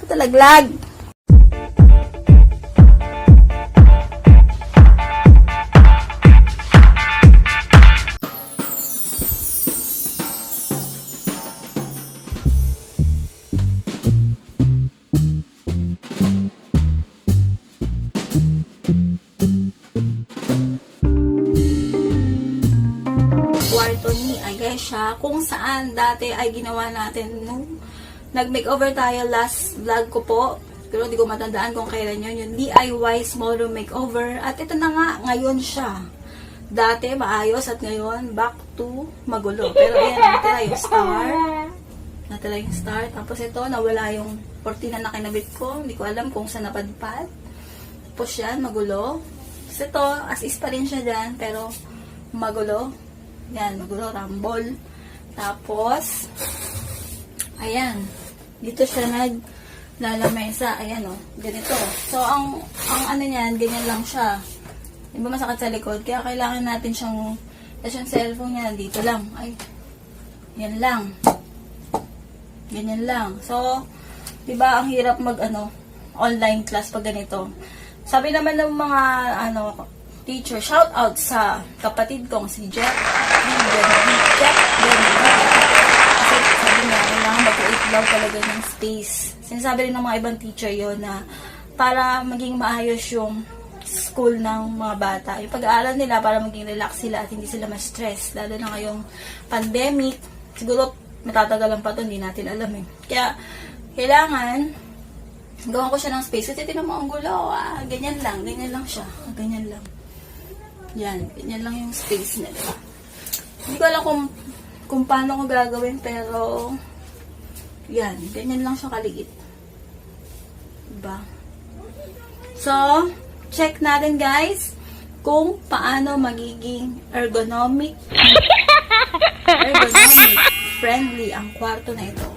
Patalaglag. Kwarto ni Ayesha, kung saan dati ay ginawa natin nung nag-makeover tayo last vlog ko po. Pero hindi ko matandaan kung kailan yun. Yung DIY small room makeover. At ito na nga, ngayon siya. Dati maayos at ngayon back to magulo. Pero ayan, natira yung star. Natira yung star. Tapos ito, nawala yung cortina na kinabit ko. Hindi ko alam kung saan napadpad. Tapos yan, magulo. Tapos ito, as is pa rin siya dyan. Pero magulo. Yan, magulo, rumble. Tapos, ayan. Dito siya naglalamesa. Ayan, o. Ganito. So, ang ano niyan, ganyan lang siya. Di ba masakit sa likod? Kaya kailangan natin siyang, yung cellphone niya, dito lang. Ay, yan lang. Ganyan lang. So, di ba ang hirap online class pag ganito. Sabi naman ng mga, teacher, shout out sa kapatid kong si Jeff. Kasi sabi niya, kailangan mag-create daw talaga ng space. Sinasabi rin ng mga ibang teacher yon na para maging maayos yung school ng mga bata. Yung pag-aaral nila para maging relax sila at hindi sila ma-stress. Lalo na ngayong pandemic. Siguro matatagalan pa ito, hindi natin alam eh. Kaya, kailangan gawan ko siya ng space. Kasi tinan mo ang gulo. Ganyan lang siya. Ganyan lang. Yan, ganyan lang yung space na, diba? Hindi ko alam kung paano ko gagawin, pero yan, ganyan lang siya kaliit. Diba? So, check natin guys kung paano magiging ergonomic friendly ang kwarto na ito.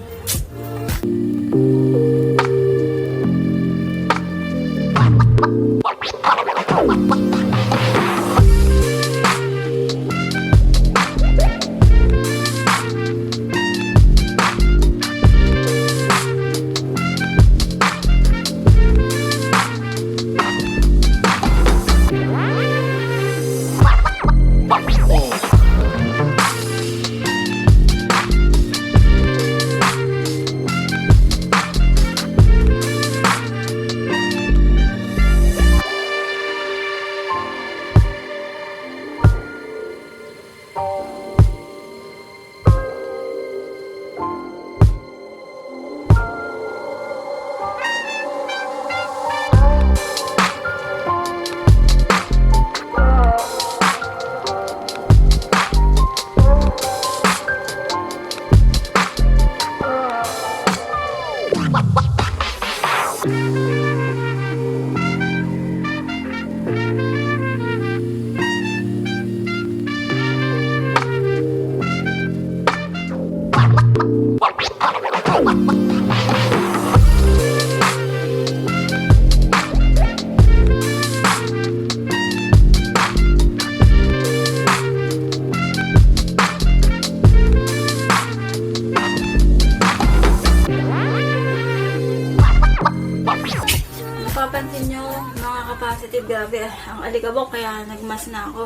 Napapansin nyo, mga kapasitive, grabe ang alikabok, kaya nagmas na ako.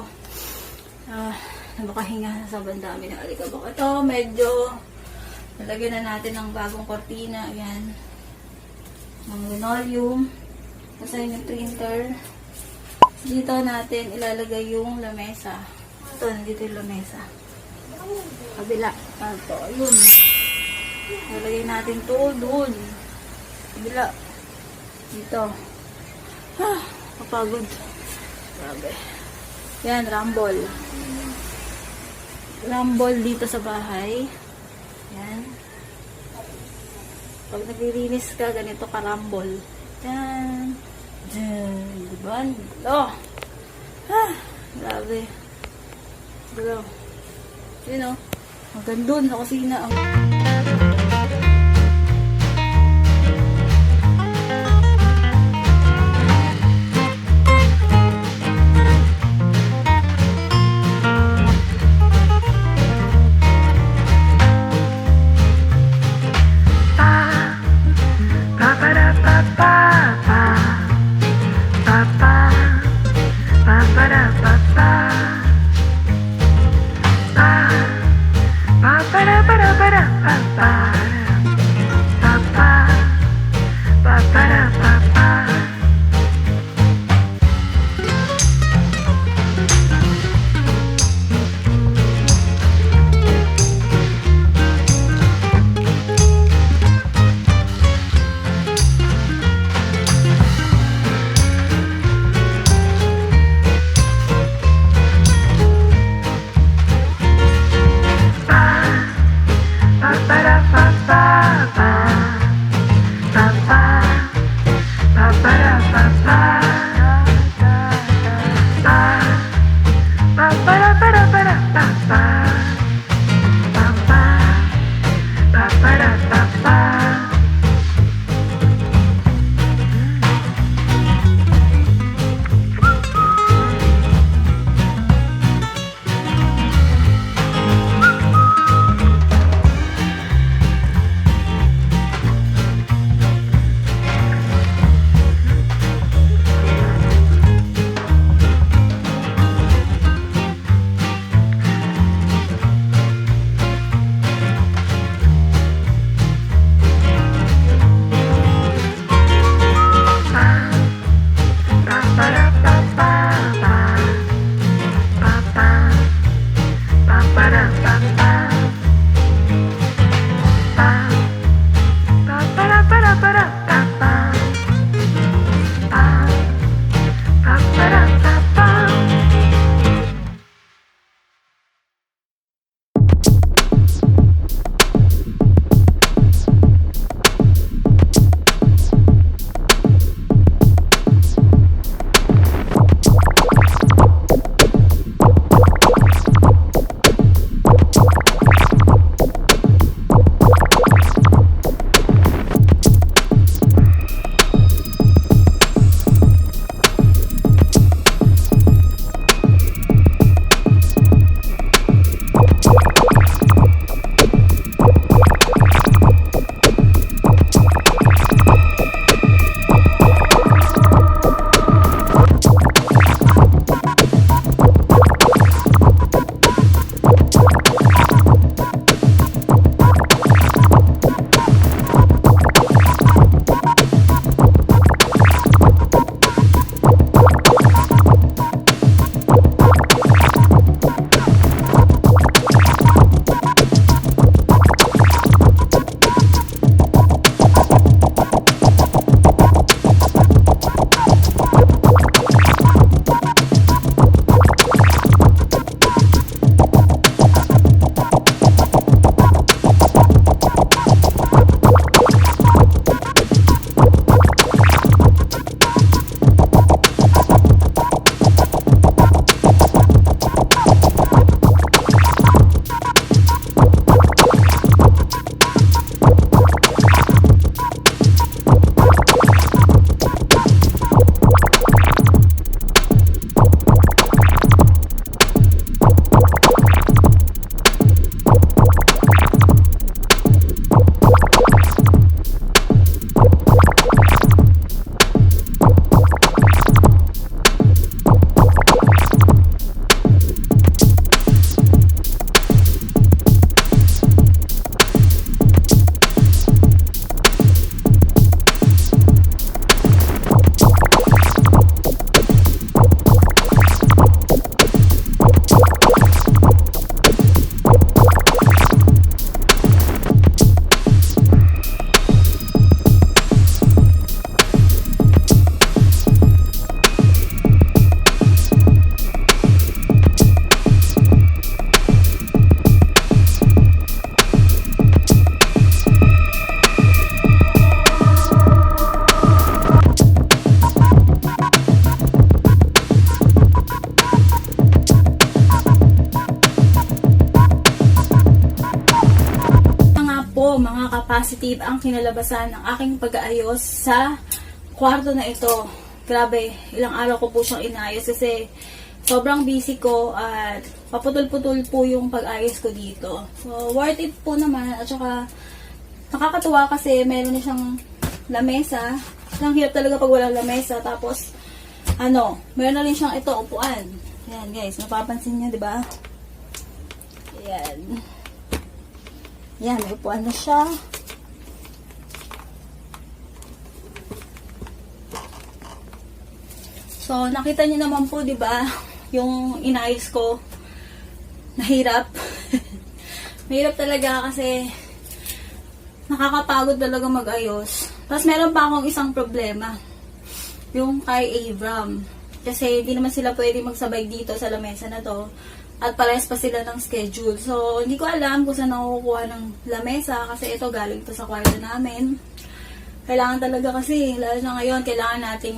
Nabakahinga na sa bandami ng alikabok. Ito, medyo nalagyan na natin ng bagong kortina. Ayan. Ng linoleum. Kasi yung printer. Dito natin ilalagay yung lamesa. Ito, nandito yung lamesa. Kabila. Ito, ayun. Ilalagay natin ito doon. Kabila. Dito. Kapagod. Grabe. Yan, rumble. Rumble dito sa bahay. Yan. Pag naglilinis ka, ganito ka rumble. Yan. Diyan. Diba? Oh! Grabe. Diba? Yun o. Hanggang doon sa kusina. positive ang kinalabasan ng aking pag-aayos sa kwarto na ito. Grabe, ilang araw ko po siyang inayos kasi sobrang busy ko at paputol-putol po yung pag-ayos ko dito. So, worth it po naman at saka nakakatuwa kasi meron na siyang lamesa. Ang hirap talaga pag walang lamesa. Tapos, meron na rin siyang ito, upuan. Yan guys, napapansin niyo, di ba? Yan. Yan, may upuan na siya. So, nakita niyo naman po, di ba? Yung inayos ko, nahirap. Mahirap talaga kasi nakakapagod talaga mag-ayos. Tapos meron pa akong isang problema. Yung kay Abram. Kasi hindi naman sila pwede magsabay dito sa lamesa na to. At parehas pa sila ng schedule. So, hindi ko alam kung saan nakukuha ng lamesa. Kasi ito galing to sa kwarto namin. Kailangan talaga kasi, lalo na ngayon, kailangan nating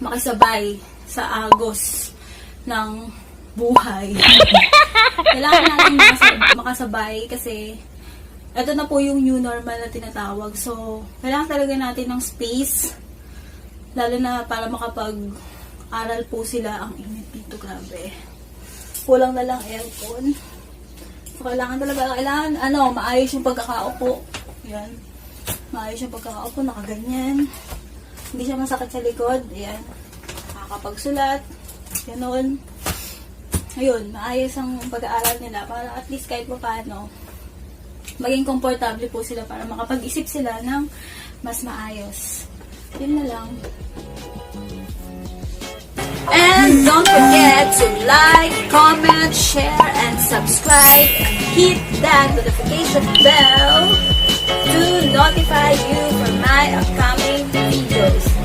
makisabay sa agos ng buhay. Kailangan natin makasabay kasi ito na po yung new normal na tinatawag. So, kailangan talaga natin ng space. Lalo na para makapag-aral po sila. Ang init dito, grabe. Kulang na lang aircon. So, kailangan maayos yung pagkakaupo. Yan. Maayos yung pagkakaupo, nakaganyan. Hindi siya masakit sa likod. Ayan. Nakakapagsulat. Ganon. Ayun, maayos ang pag-aaral nila para at least kahit pa paano maging komportable po sila para makapag-isip sila ng mas maayos. Yun na lang. And don't forget to like, comment, share, and subscribe. Hit that notification bell to notify you for my upcoming videos.